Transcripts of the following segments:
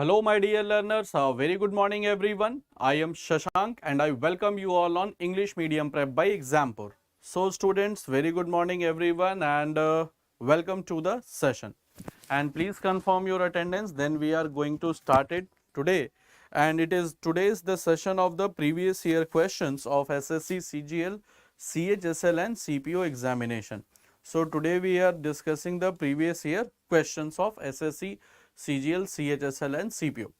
Hello, my dear learners. A very good morning, everyone. I am Shashank and I welcome you all on English Medium Prep by Exampur. So, students, very good morning, everyone, and welcome to the session. And please confirm your attendance. Then we are going to start it today. And it is today's the session of the previous year questions of SSC CGL, CHSL, and CPO examination. So, today we are discussing the previous year questions of SSC CGL, CHSL, and CPO.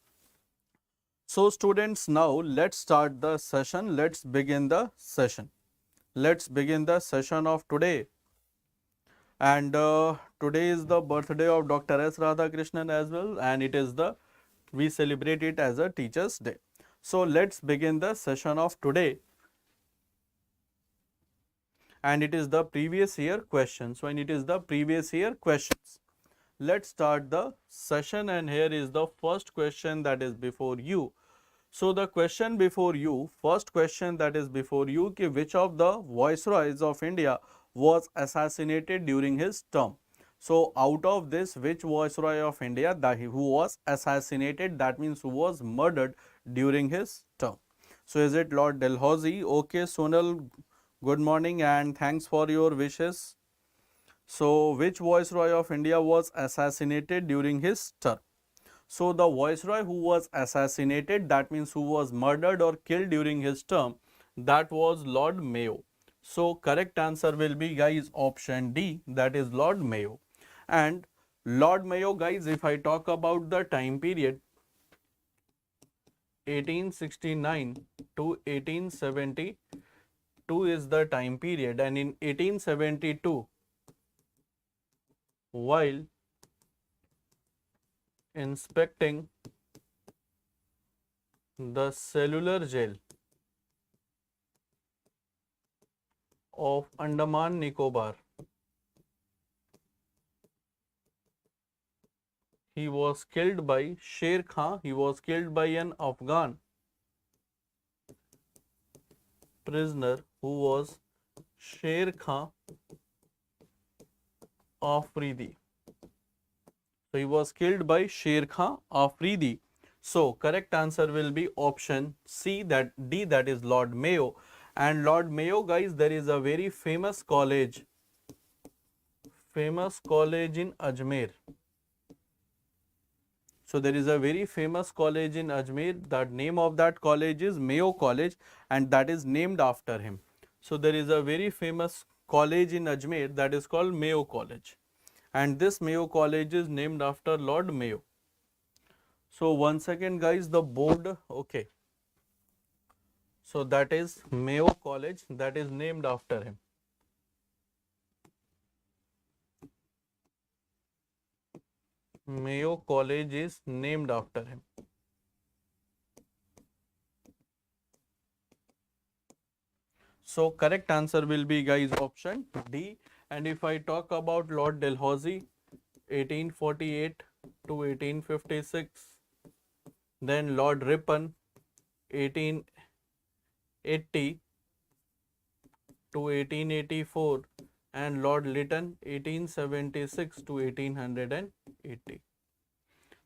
So, students, now let's start the session. Let's begin the session. Let's begin the session of today. And today is the birthday of Dr. S. Radhakrishnan as well, and it is the we celebrate it as a Teachers' Day. So, let's begin the session of today. And it is the previous year questions. When it is the previous year questions. Let's start the session, and here is the first question that is before you. So, the question before you, first question that is before you, ki which of the viceroys of India was assassinated during his term? So, out of this, which viceroy of India that who was assassinated, that means who was murdered during his term? So, is it Lord Dalhousie? Okay, Sonal, good morning and thanks for your wishes. So, which viceroy of India was assassinated during his term? So, the viceroy who was assassinated, that means who was murdered or killed during his term, that was Lord Mayo. So, correct answer will be, guys, option D, that is Lord Mayo. And Lord Mayo, guys, if I talk about the time period 1869 to 1872 is the time period, and in 1872, while inspecting the cellular jail of Andaman Nicobar, he was killed by Sher Khan. He was killed by an Afghan prisoner who was Sher Khan Afridi. So he was killed by Sher Khan Afridi. So correct answer will be option C, that D, that is Lord Mayo. And Lord Mayo, guys, there is a very famous college in Ajmer. So there is a very famous college in Ajmer. The name of that college is Mayo College, and that is named after him. So there is a very famous college in Ajmer that is called Mayo College, and this Mayo College is named after Lord Mayo. So once again, guys, the board, okay. So that is Mayo College, that is named after him. Mayo College is named after him. So correct answer will be, guys, option D. And if I talk about Lord Dalhousie, 1848 to 1856, then Lord Ripon, 1880 to 1884, and Lord Lytton, 1876 to 1880.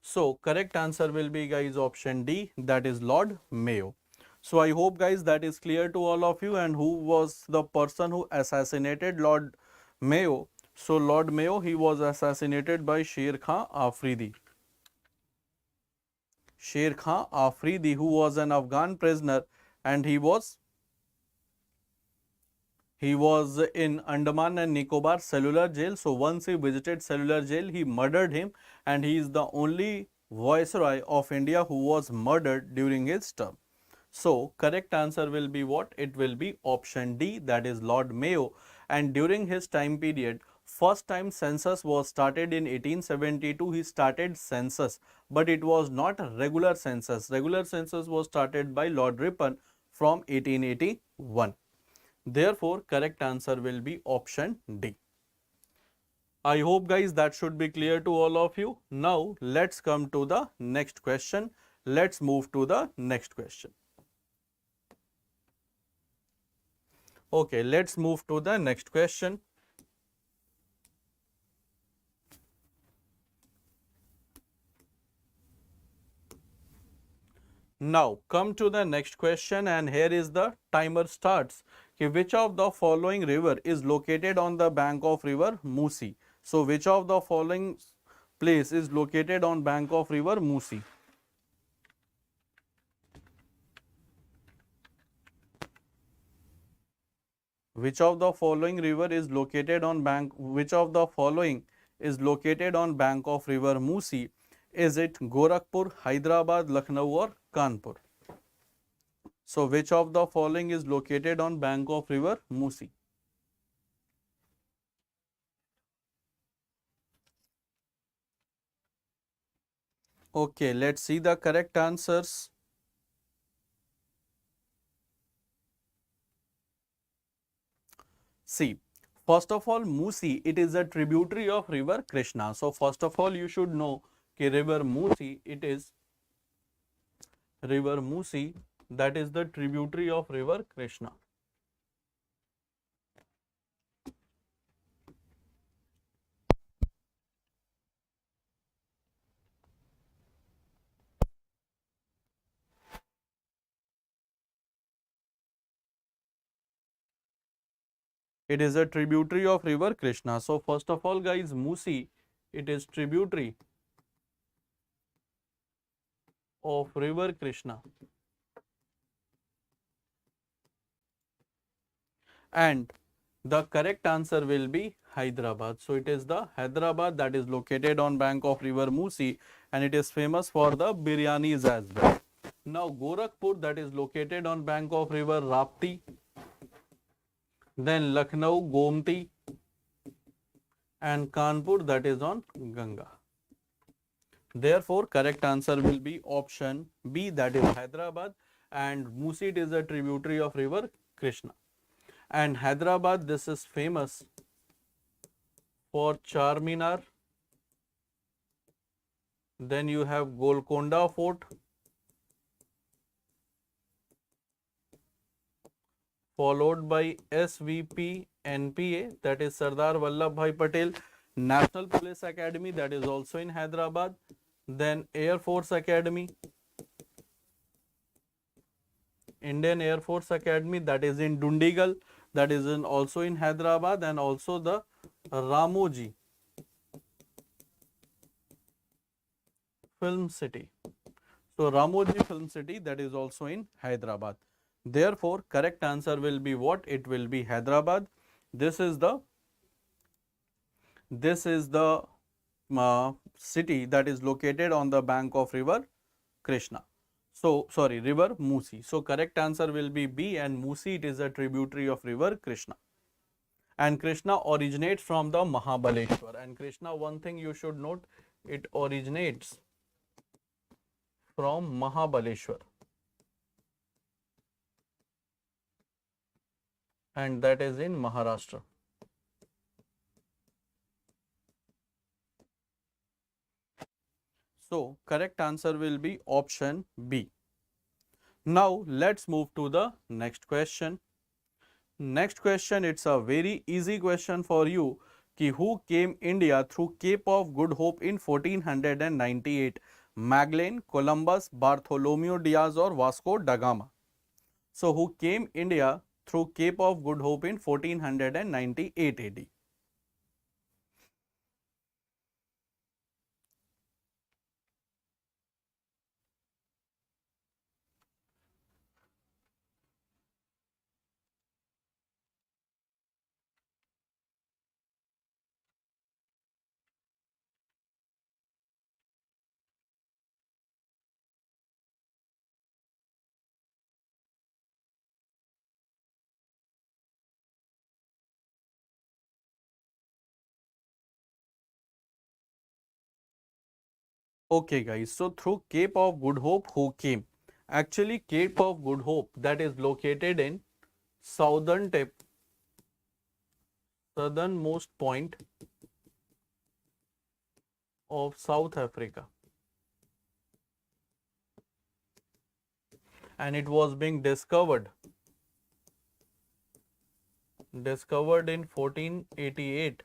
So correct answer will be, guys, option D, that is Lord Mayo. So I hope, guys, that is clear to all of you. And who was the person who assassinated Lord Mayo? So Lord Mayo, he was assassinated by Sher Khan Afridi. Sher Khan Afridi, who was an Afghan prisoner, and he was in Andaman and Nicobar cellular jail. So once he visited cellular jail, he murdered him, and he is the only viceroy of India who was murdered during his term. So correct answer will be what? It will be option D, that is Lord Mayo. And during his time period, first time census was started in 1872. He started census, but it was not a regular census. Regular census was started by Lord Ripon from 1881. Therefore, correct answer will be option D. I hope, guys, that should be clear to all of you. Now, let's come to the next question. Let's move to the next question. Okay, let's move to the next question. Now come to the next question, and here is the timer starts. Okay, which of the following river is located on the bank of river Musi? So which of the following place is located on bank of river Musi? Which of the following river is located on bank, which of the following is located on bank of river Musi? Is it Gorakhpur, Hyderabad, Lucknow or Kanpur? So which of the following is located on bank of river Musi? Okay, let's see the correct answers. See, first of all, Musi, it is a tributary of river Krishna. So first of all, you should know कि river Musi, it is river Musi, that is the tributary of river Krishna. It is a tributary of river Krishna. So first of all, guys, Musi, it is tributary of river Krishna. And the correct answer will be Hyderabad. So it is the Hyderabad that is located on bank of river Musi, and it is famous for the biryanis as well. Now Gorakhpur, that is located on bank of river Rapti, then Lucknow Gomti, and Kanpur, that is on Ganga. Therefore, correct answer will be option B, that is Hyderabad, and Musi, it is a tributary of river Krishna. And Hyderabad, this is famous for Charminar. Then you have Golconda Fort, followed by SVP NPA, that is Sardar Vallabhbhai Patel National Police Academy, that is also in Hyderabad. Then Air Force Academy, Indian Air Force Academy, that is in Dundigal, that is also in Hyderabad, and also the Ramoji Film City. So Ramoji Film City, that is also in Hyderabad. Therefore, correct answer will be what? It will be Hyderabad. This is the city that is located on the bank of river Krishna. So sorry, river Musi. So correct answer will be B, and Musi, it is a tributary of river Krishna. And Krishna originates from the Mahabaleshwar. And Krishna, one thing you should note, it originates from Mahabaleshwar, and that is in Maharashtra. So correct answer will be option B. Now let's move to the next question. Next question, it's a very easy question for you. Ki who came India through Cape of Good Hope in 1498? Magellan, Columbus, Bartholomew Diaz or Vasco da Gama? So who came India through Cape of Good Hope in 1498 AD? Okay guys, so through Cape of Good Hope, who came? Actually, Cape of Good Hope, that is located in southern tip, southernmost point of South Africa, and it was being discovered in 1488.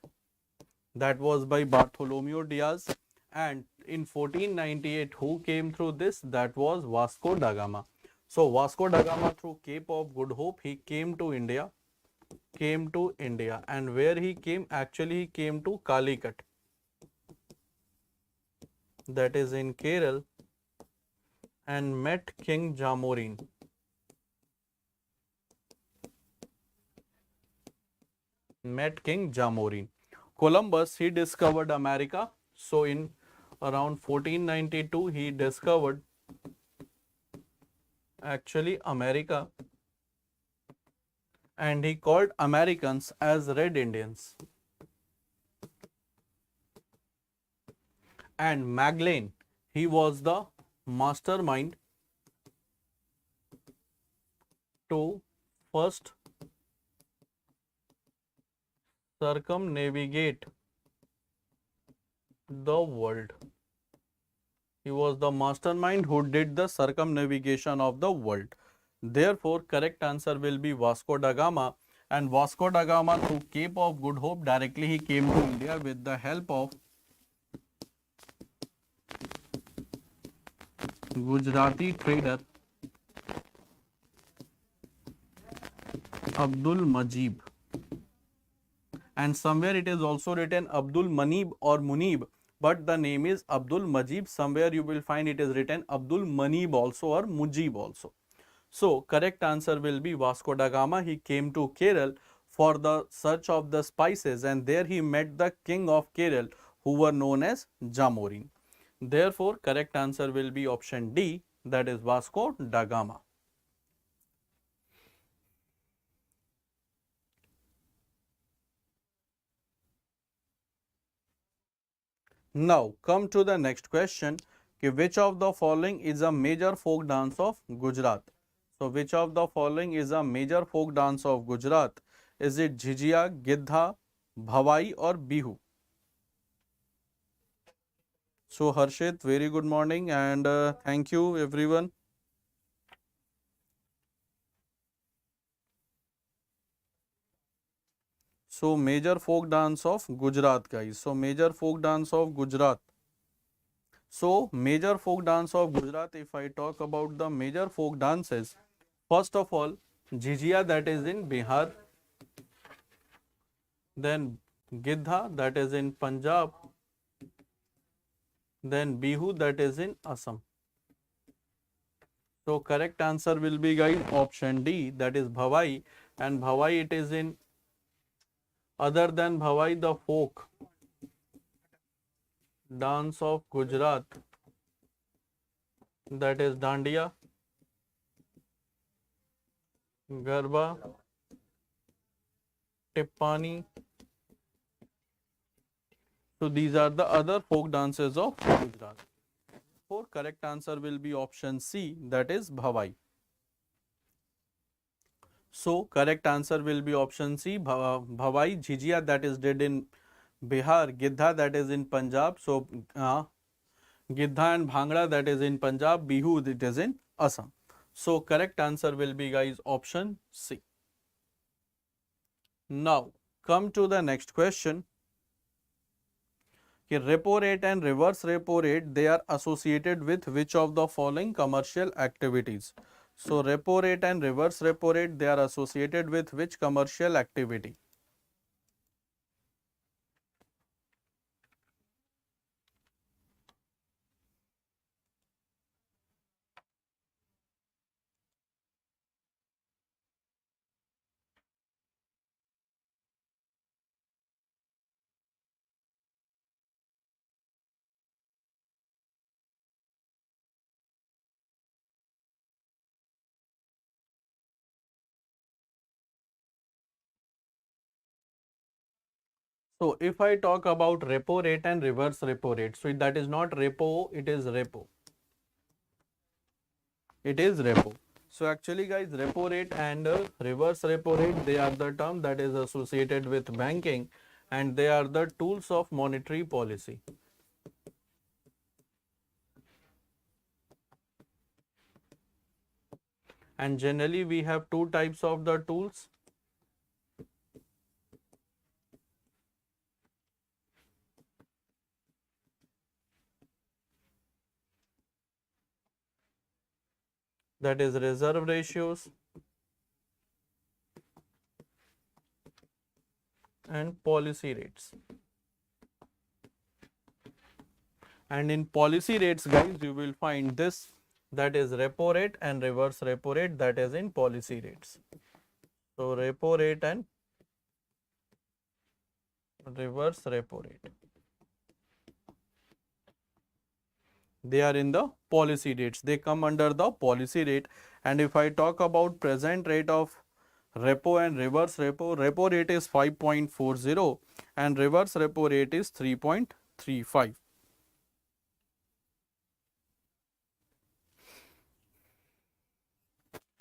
That was by Bartholomew Diaz, and in 1498, who came through this? That was Vasco da Gama. So Vasco da Gama, through Cape of Good Hope, he came to India, and where he came? Actually, he came to Calicut, that is in Kerala, and met King Jamorin. Columbus, he discovered America. So in around 1492, he discovered actually America, and he called Americans as Red Indians. And Magellan, he was the mastermind to first circumnavigate the world. He was the mastermind who did the circumnavigation of the world. Therefore, correct answer will be Vasco da Gama. And Vasco da Gama, through Cape of Good Hope, directly he came to India with the help of Gujarati trader Abdul Majib. And somewhere it is also written Abdul Manib or Munib, but the name is Abdul Majib. Somewhere you will find it is written Abdul Manib also or Mujib also. So correct answer will be Vasco da Gama. He came to Kerala for the search of the spices, and there he met the king of Kerala, who were known as Jamorin. Therefore, correct answer will be option D, that is Vasco da Gama. Now come to the next question. Which of the following is a major folk dance of Gujarat? So which of the following is a major folk dance of Gujarat? Is it Jhijia, Giddha, Bhavai or Bihu? So Harshit, very good morning, and thank you everyone. So major folk dance of Gujarat, guys. So major folk dance of Gujarat. So major folk dance of Gujarat, if I talk about the major folk dances, first of all, Jhijia, that is in Bihar, then Giddha, that is in Punjab, then Bihu, that is in Assam. So correct answer will be, guys, option D, that is Bhavai, and Bhavai, it is in, other than Bhavai, the folk dance of Gujarat, that is Dandiya, Garba, Tippani. So these are the other folk dances of Gujarat. For correct answer will be option C, that is Bhavai. So correct answer will be option C, Bhavai. Jhijia, that is did in Bihar, Giddha, that is in Punjab. So Giddha and Bhangra, that is in Punjab, Bihu, it is in Assam. So correct answer will be, guys, option C. Now come to the next question. Repo rate and reverse repo rate, they are associated with which of the following commercial activities? So repo rate and reverse repo rate, they are associated with which commercial activity? So if I talk about repo rate and reverse repo rate, so that is not repo, it is repo. It is repo. So actually, guys, repo rate and reverse repo rate, they are the term that is associated with banking, and they are the tools of monetary policy. And generally we have two types of the tools. that is reserve ratios and policy rates. And in policy rates, guys, you will find this, that is repo rate and reverse repo rate, that is in policy rates. So repo rate and reverse repo rate, they are in the policy rates, they come under the policy rate. And if I talk about present rate of repo and reverse repo, repo rate is 5.40 and reverse repo rate is 3.35.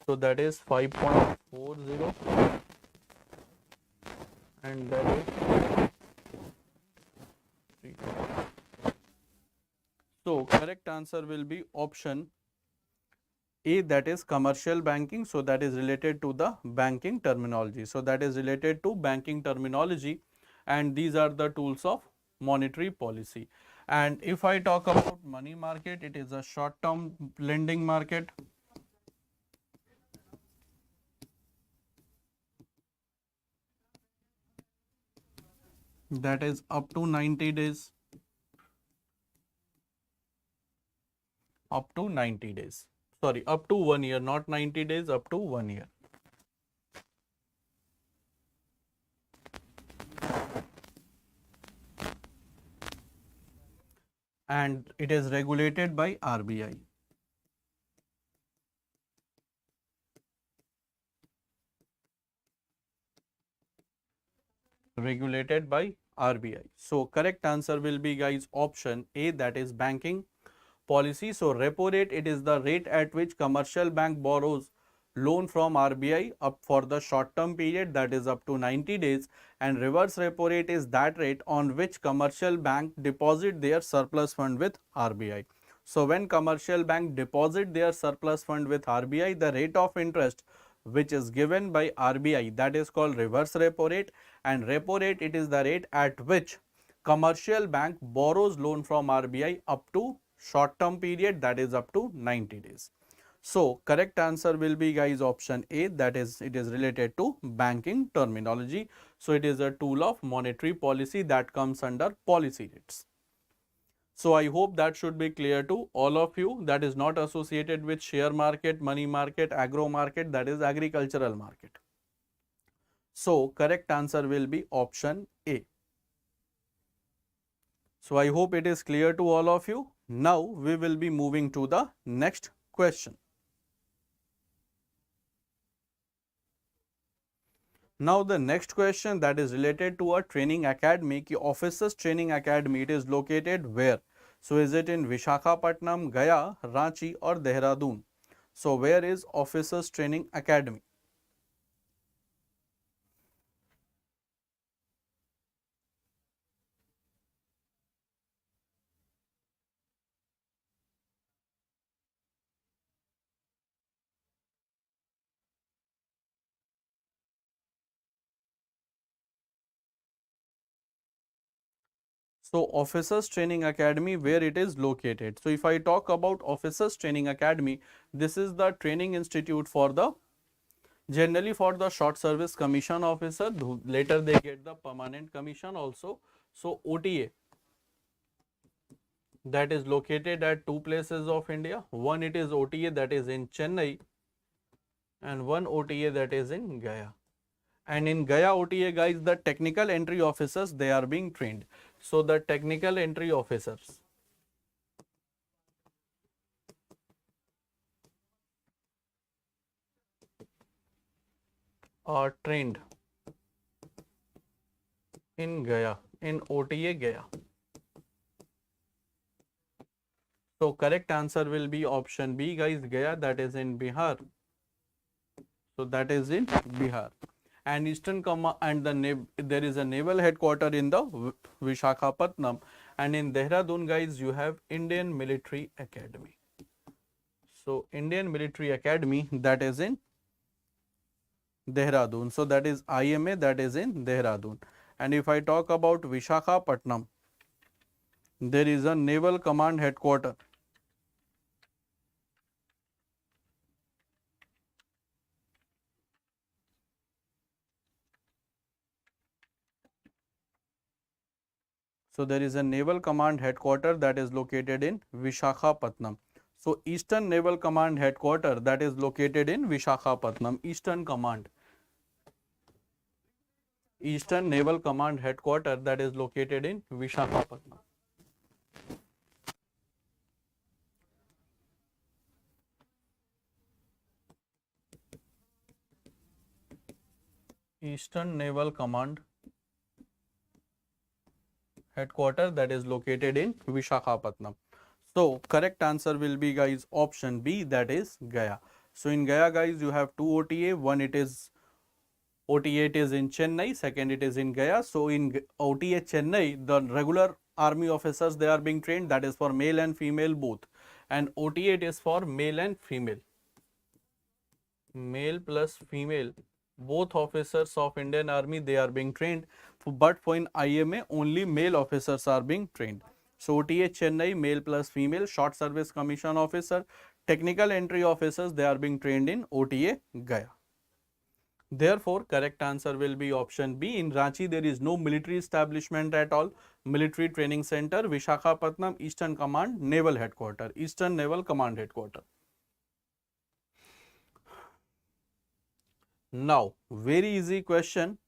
So that is 5.40 and that is 3. So correct answer will be option A, that is commercial banking. So that is related to the banking terminology. So that is related to banking terminology, and these are the tools of monetary policy. And if I talk about money market, it is a short term lending market. That is up to 90 days. Up to 90 days. Sorry, up to 1 year, not 90 days, up to 1 year. And it is regulated by RBI. Regulated by RBI. So correct answer will be, guys, option A, that is banking policy. So repo rate, it is the rate at which commercial bank borrows loan from RBI up for the short term period, that is up to 90 days, and reverse repo rate is that rate on which commercial bank deposit their surplus fund with RBI. So when commercial bank deposit their surplus fund with RBI, the rate of interest which is given by RBI, that is called reverse repo rate, and repo rate, it is the rate at which commercial bank borrows loan from RBI up to short term period, that is up to 90 days. So correct answer will be, guys, option A, that is it is related to banking terminology. So it is a tool of monetary policy that comes under policy rates. So I hope that should be clear to all of you. That is not associated with share market, money market, agro market, that is agricultural market. So correct answer will be option A. So I hope it is clear to all of you. Now we will be moving to the next question. Now the next question, that is related to a training academy. Ki officers training academy, it is located where? So is it in Visakhapatnam, Gaya, Ranchi or Dehradun? So where is officers training academy? So officers training academy, where it is located? So if I talk about officers training academy, this is the training institute for the generally for the short service commission officer, later they get the permanent commission also. So OTA, that is located at two places of India. One, it is OTA that is in Chennai, and one OTA that is in Gaya. And in Gaya OTA, guys, the technical entry officers, they are being trained. So the technical entry officers are trained in Gaya, in OTA Gaya. So correct answer will be option B, guys, Gaya, that is in Bihar. So that is in Bihar. And Eastern Command and there is a naval headquarter in the Visakhapatnam, and in Dehradun, guys, you have Indian Military Academy. So Indian Military Academy, that is in Dehradun. So that is IMA, that is in Dehradun. And if I talk about Visakhapatnam, there is a naval command headquarter. So there is a Naval Command headquarter that is located in Vishakhapatnam. So Eastern Naval Command headquarter that is located in Vishakhapatnam. Eastern Naval Command headquarter that is located in Vishakhapatnam. Eastern Naval Command headquarter that is located in Vishakhapatnam. So correct answer will be guys option B, that is Gaya. So in Gaya guys you have two OTA, one it is OTA it is in Chennai, second it is in Gaya. So in OTA Chennai the regular army officers they are being trained, that is for male and female both, and OTA it is for male and female, male plus female, both officers of Indian Army they are being trained, but for in IMA only male officers are being trained. So OTA Chennai male plus female, short service commission officer, technical entry officers they are being trained in OTA Gaya. Therefore correct answer will be option B. In Ranchi there is no military establishment at all. Military Training Center, Vishakhapatnam, Eastern Command Naval Headquarter, Eastern Naval Command Headquarter. Now, very easy question.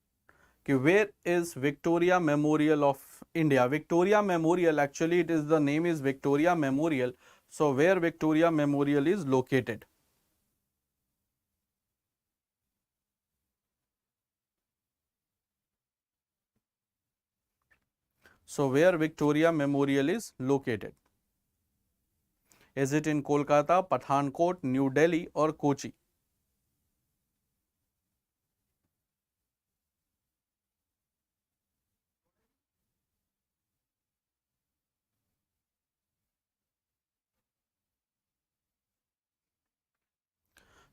Where is Victoria Memorial of India? Victoria Memorial, actually it is the name is Victoria Memorial. So, where Victoria Memorial is located? So, where Victoria Memorial is located? Is it in Kolkata, Pathankot, New Delhi or Kochi?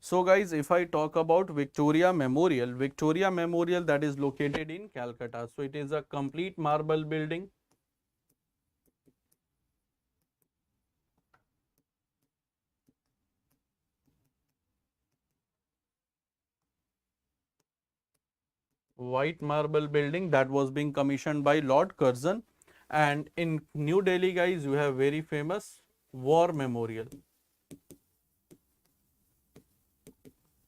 So guys, if I talk about Victoria Memorial that is located in Calcutta. So it is a complete marble building. White marble building that was being commissioned by Lord Curzon. And in New Delhi guys, you have very famous War Memorial,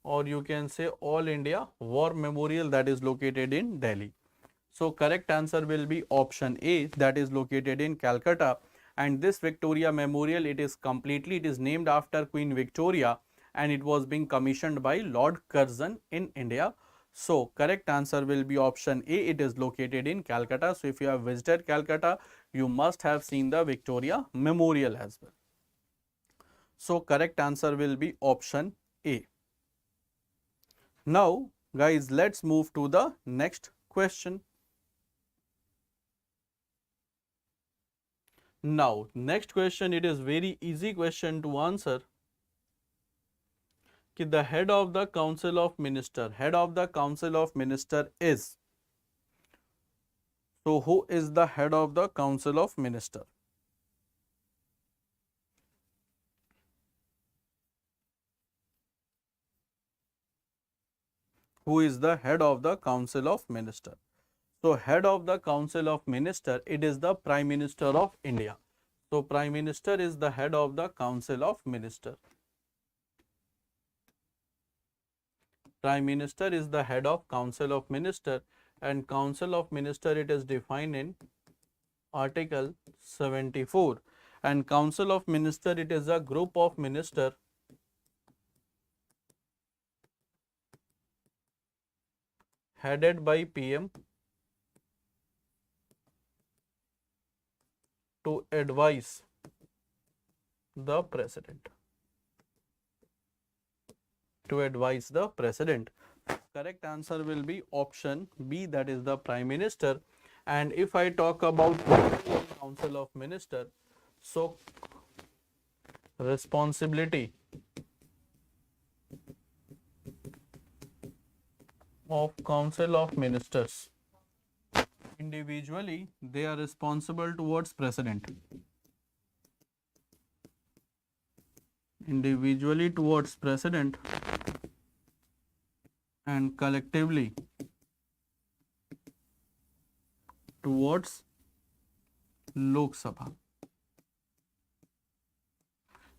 or you can say All India War Memorial that is located in Delhi. So correct answer will be option A, that is located in Calcutta. And this Victoria Memorial, it is named after Queen Victoria, and it was being commissioned by Lord Curzon in India. So correct answer will be option A, it is located in Calcutta. So if you have visited Calcutta, you must have seen the Victoria Memorial as well. So correct answer will be option A. Now guys, let's move to the next question. Now, next question, it is very easy question to answer. The head of the Council of Minister is. So, who is the head of the Council of Minister? Who is the head of the Council of Minister? So, head of the Council of Minister, it is the Prime Minister of India. So, Prime Minister is the head of the Council of Minister. Prime Minister is the head of Council of Minister, and Council of Minister it is defined in Article 74, and Council of Minister it is a group of minister headed by PM to advise the President. Correct answer will be option B, that is the Prime Minister. And if I talk about Council of Minister, so responsibility of Council of Ministers, individually they are responsible towards President. Individually towards President and collectively towards Lok Sabha.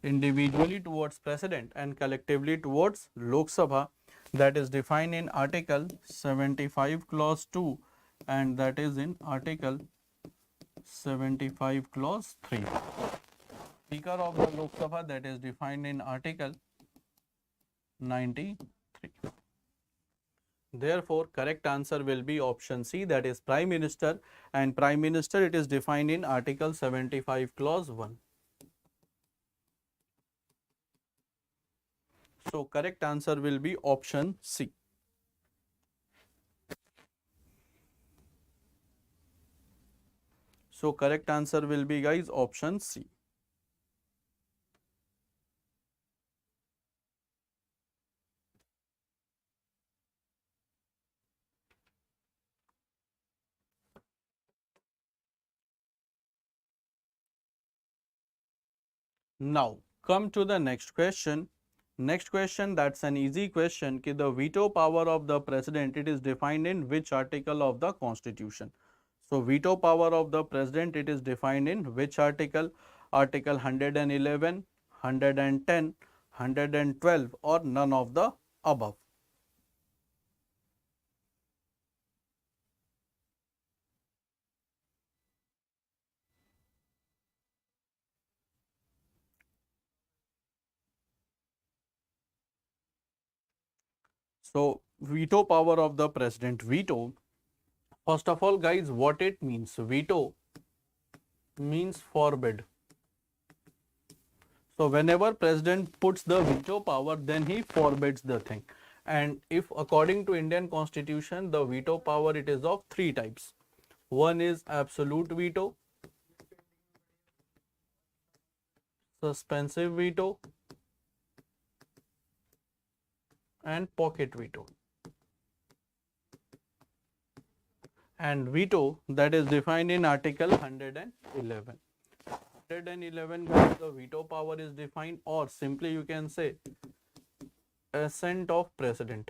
Individually towards President and collectively towards Lok Sabha, that is defined in Article 75 Clause 2 and that is in Article 75 Clause 3. Speaker of the Lok Sabha, that is defined in Article 93. Therefore, correct answer will be option C, that is Prime Minister, and Prime Minister it is defined in Article 75 Clause 1. So, correct answer will be option C. So, correct answer will be guys option C. Now, come to the next question. Next question, that's an easy question. Ki the veto power of the president, it is defined in which article of the constitution? So, veto power of the president, it is defined in which article? Article 111, 110, 112 or none of the above. So, veto power of the president, veto. First of all guys, what it means? Veto means forbid. So whenever president puts the veto power, then he forbids the thing. And if according to Indian constitution, the veto power it is of three types. One is absolute veto, suspensive veto, and pocket veto. And veto that is defined in Article 111. 111 guys, the veto power is defined, or simply you can say assent of president.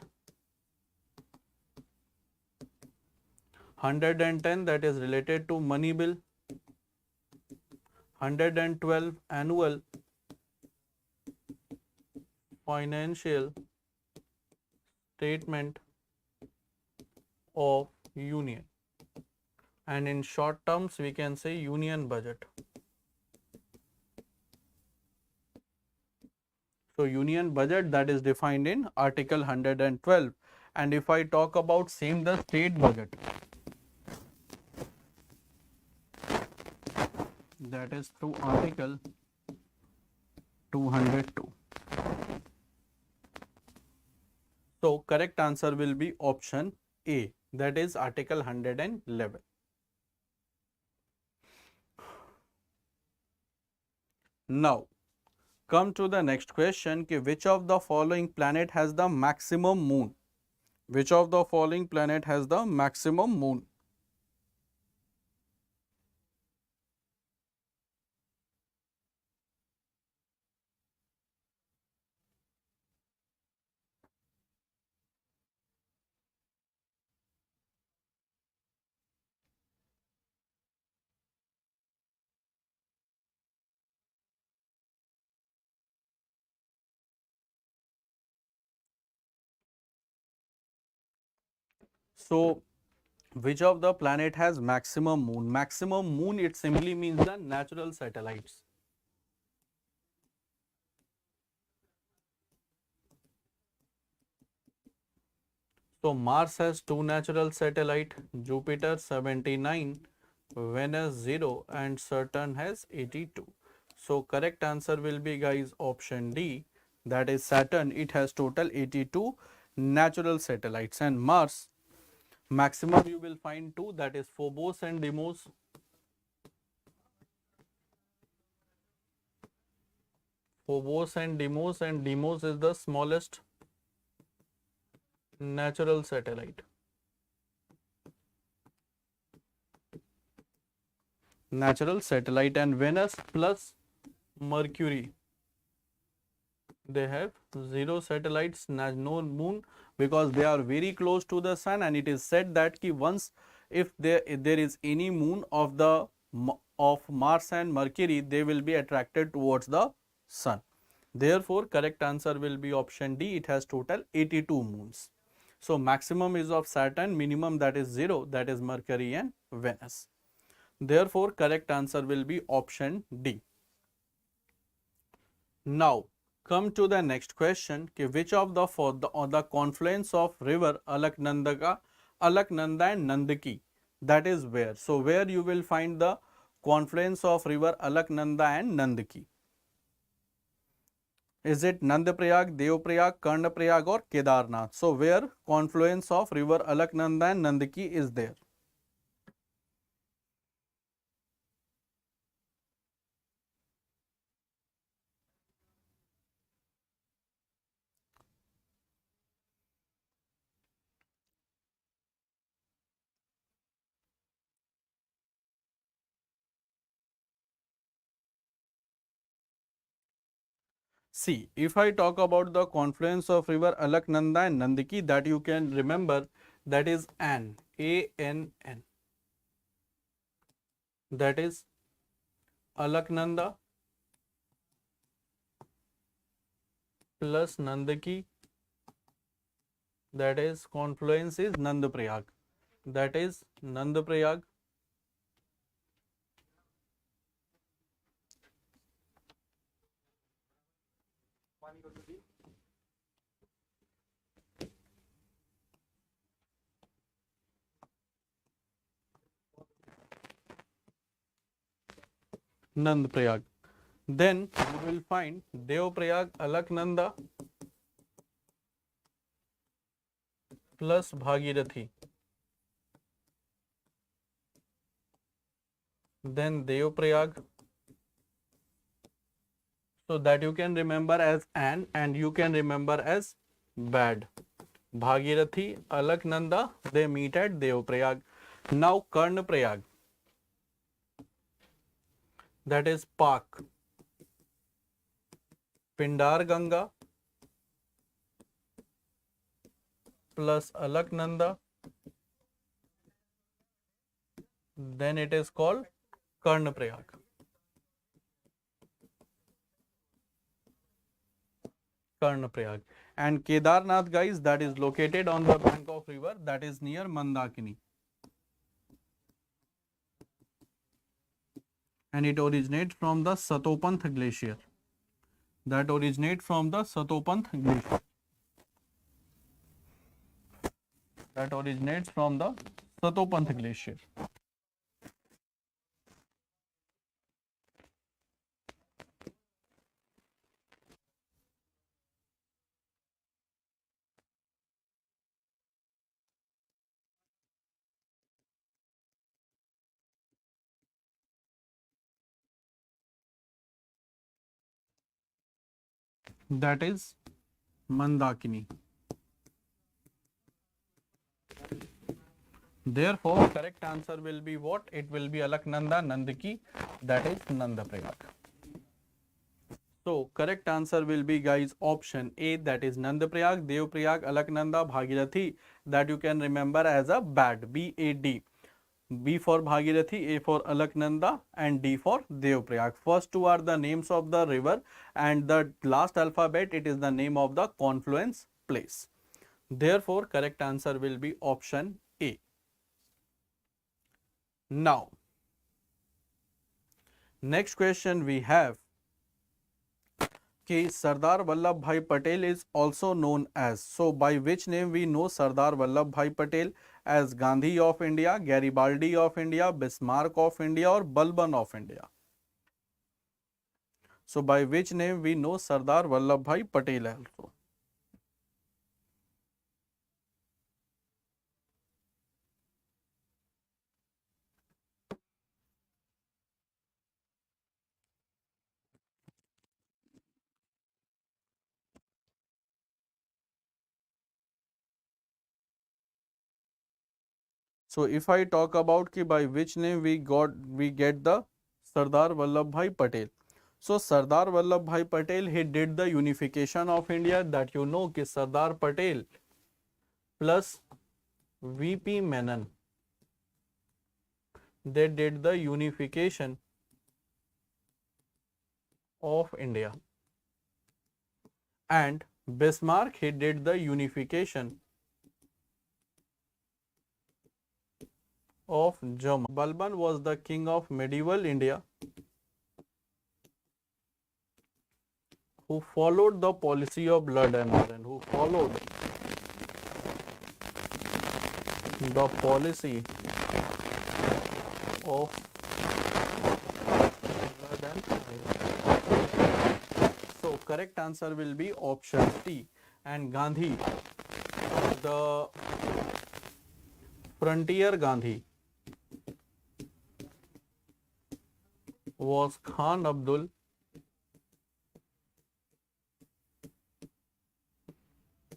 110 that is related to money bill. 112 annual financial statement of union, and in short terms we can say union budget. So union budget that is defined in Article 112. And if I talk about same the state budget, that is through Article 202. So correct answer will be option A, that is Article 111. Now come to the next question, कि which of the following planet has the maximum moon? Which of the following planet has the maximum moon? So which of the planet has maximum moon? Maximum moon it simply means the natural satellites. So Mars has two natural satellites, Jupiter 79, Venus 0 and Saturn has 82. So correct answer will be guys option D, that is Saturn. It has total 82 natural satellites, and Mars maximum you will find two, that is Phobos and Deimos. Phobos and Deimos is the smallest natural satellite. And Venus plus Mercury, they have zero satellites, no moon, because they are very close to the sun, and it is said that once if there is any moon of of Mars and Mercury, they will be attracted towards the Sun. Therefore, correct answer will be option D. It has total 82 moons. So, maximum is of Saturn, minimum that is 0, that is Mercury and Venus. Therefore, correct answer will be option D. Now, come to the next question, which of the the confluence of river Alaknanda and Nandaki, that is where? So, where you will find the confluence of river Alaknanda and Nandaki? Is it Nandaprayag, Devprayag, Karnaprayag or Kedarnath? So, where confluence of river Alaknanda and Nandaki is there? See, if I talk about the confluence of river Alaknanda and Nandaki, that you can remember, that is Ann, A-N-N. That is Alaknanda plus Nandaki, that is confluence is Nandaprayag. That is Nandaprayag Nandaprayag. Then you will find Devprayag Alaknanda plus Bhagirathi. Then Devprayag. So that you can remember as An and you can remember as Bad. Bhagirathi, Alaknanda, they meet at Devprayag. Now Karnaprayag, that is Pak. Pindar Ganga plus Alaknanda, then it is called Karnaprayag. Karnaprayag. And Kedarnath, guys, that is located on the bank of river, that is near Mandakini. And it originates from the Satopanth glacier. That originates from the Satopanth glacier. That originates from the Satopanth glacier. That is Mandakini. Therefore, correct answer will be what? It will be Alaknanda, Nandaki, that is Nandaprayag. So, correct answer will be, guys, option A, that is Nandaprayag, Devprayag, Alaknanda, Bhagirathi, that you can remember as a BAD, B-A-D. B for Bhagirathi, A for Alaknanda and D for Devprayag. First two are the names of the river and the last alphabet, it is the name of the confluence place. Therefore, correct answer will be option A. Now, next question we have, कि Sardar Vallabhbhai Patel is also known as, so by which name we know Sardar Vallabhbhai Patel? As Gandhi of India, Garibaldi of India, Bismarck of India or Balban of India? So by which name we know Sardar Vallabhbhai Patel also? So if I talk about ki by which name we get the Sardar Vallabhbhai Patel. So Sardar Vallabhbhai Patel, he did the unification of India, that you know ki Sardar Patel plus VP Menon, they did the unification of India. And Bismarck, he did the unification of Germany. Balban was the king of medieval India who followed the policy of blood and iron, who followed the policy of blood and iron. So correct answer will be option C. And Gandhi, the frontier Gandhi, was Khan Abdul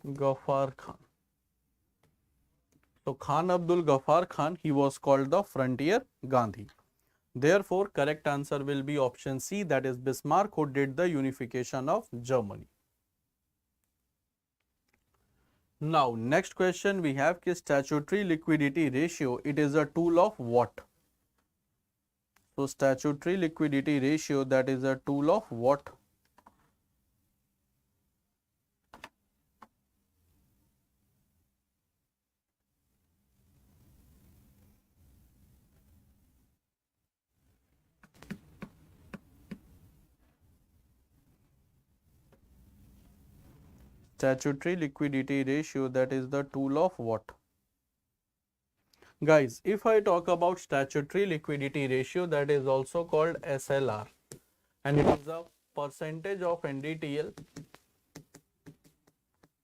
Ghaffar Khan. So Khan Abdul Ghaffar Khan, he was called the frontier Gandhi. Therefore, correct answer will be option C, that is Bismarck, who did the unification of Germany. Now, next question we have कि statutory liquidity ratio, it is a tool of what? So, statutory liquidity ratio, that is a tool of what? Statutory liquidity ratio, that is the tool of what? Guys, if I talk about statutory liquidity ratio, that is also called SLR, and it is a percentage of NDTL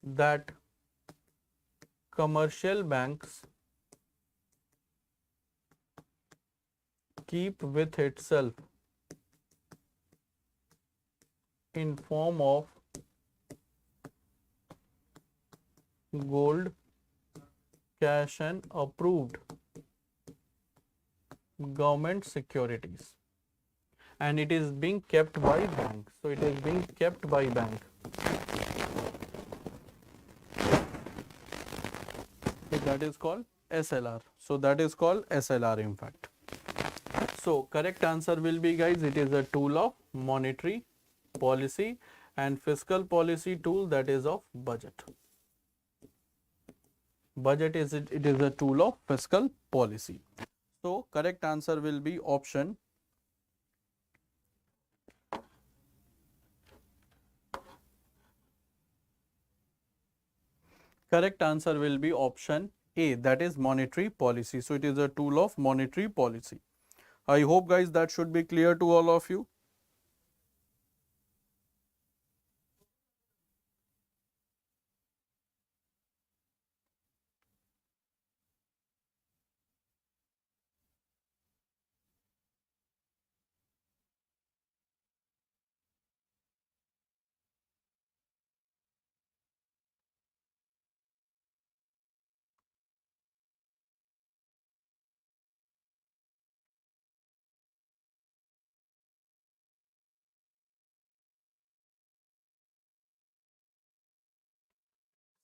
that commercial banks keep with itself in form of gold, cash and approved government securities, and it is being kept by bank. So it is being kept by bank. So that is called SLR. So that is called SLR in fact. So correct answer will be, guys, it is a tool of monetary policy and fiscal policy tool, that is of budget. Budget is it is a tool of fiscal policy. So correct answer will be option correct answer will be option A, that is monetary policy. So it is a tool of monetary policy. I hope, guys, that should be clear to all of you.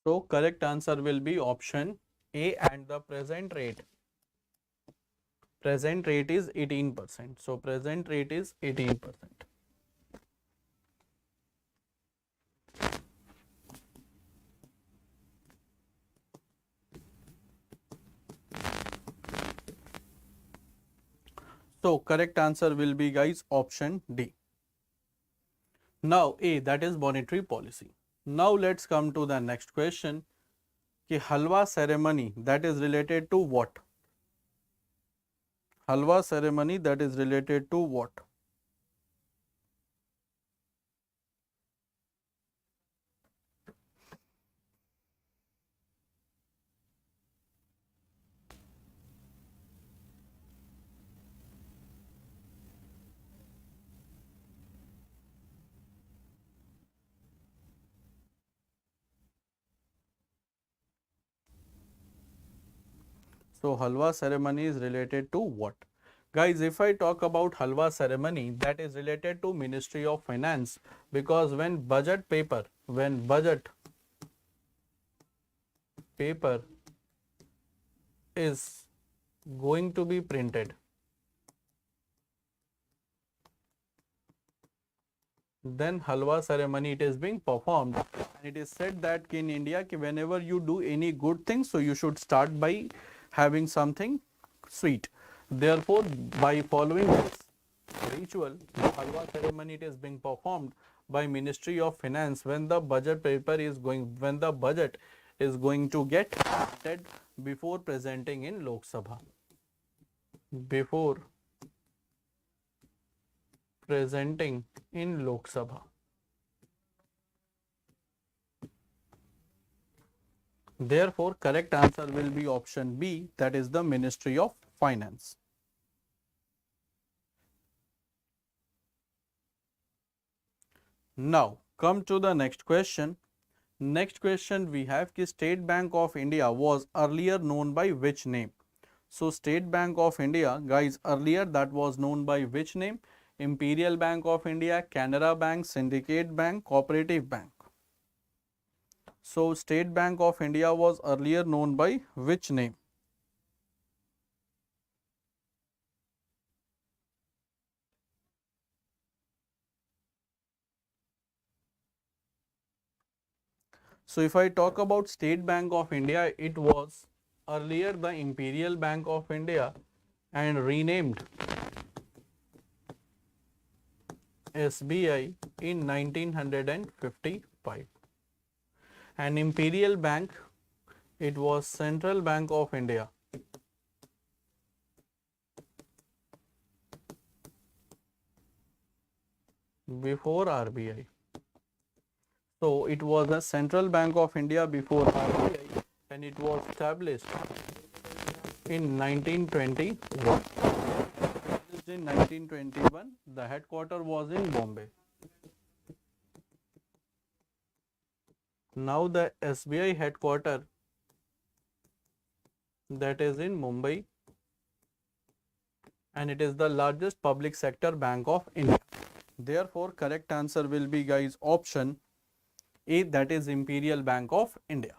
So correct answer will be option A, and the present rate is 18%. So present rate is 18%. So correct answer will be, guys, option D. Now A, that is monetary policy. Now let's come to the next question. कि halwa ceremony, that is related to what? Halwa ceremony, that is related to what? So halwa ceremony is related to what? Guys, if I talk about halwa ceremony, that is related to Ministry of Finance, because when budget paper is going to be printed, then halwa ceremony it is being performed. And it is said that in India whenever you do any good thing, so you should start by having something sweet. Therefore, by following this ritual, the halwa ceremony it is being performed by Ministry of Finance when the budget is going to get presented before presenting in Lok Sabha. Before presenting in Lok Sabha. Therefore, correct answer will be option B, that is the Ministry of Finance. Now, come to the next question. Next question we have कि State Bank of India was earlier known by which name? So, State Bank of India, guys, earlier that was known by which name? Imperial Bank of India, Canara Bank, Syndicate Bank, Cooperative Bank. So, State Bank of India was earlier known by which name? So, if I talk about State Bank of India, it was earlier the Imperial Bank of India and renamed SBI in 1955. And Imperial Bank, it was Central Bank of India. Before RBI. So, it was a Central Bank of India before RBI and it was established in 1921. In 1921, the headquarters was in Bombay. Now the SBI headquarters that is in Mumbai and it is the largest public sector bank of India. Therefore, correct answer will be, guys, option A, that is Imperial Bank of India.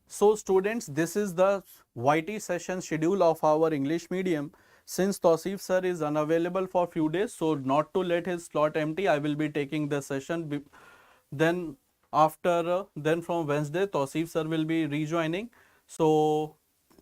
So students, this is the YT session schedule of our English medium. Since Tausif sir is unavailable for few days, so not to let his slot empty, I will be taking the session. Then then from Wednesday, Tausif sir will be rejoining. So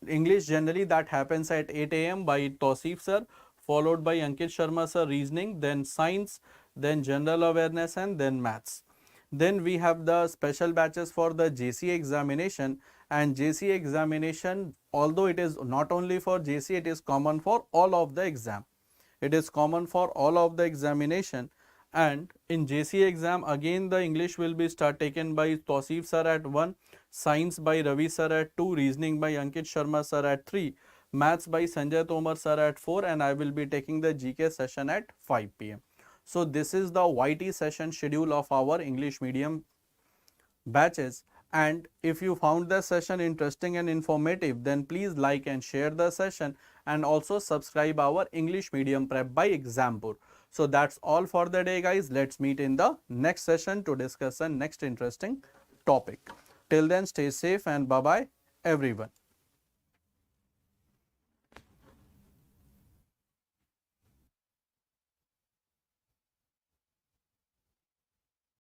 English generally that happens at 8 AM by Tausif sir, followed by Ankit Sharma sir reasoning, then science, then general awareness and then maths. Then we have the special batches for the JC examination, and JC examination, although it is not only for JC, it is common for all of the exam. It is common for all of the examination, and in JC exam again the English will be taken by Tausif sir at 1, science by Ravi sir at 2, reasoning by Ankit Sharma sir at 3, maths by Sanjay Tomar sir at 4, and I will be taking the GK session at 5 PM. So this is the YT session schedule of our English medium batches. And if you found the session interesting and informative, then please like and share the session, and also subscribe our English medium prep by Exampur. So that's all for the day, guys. Let's meet in the next session to discuss the next interesting topic. Till then, stay safe and bye bye everyone.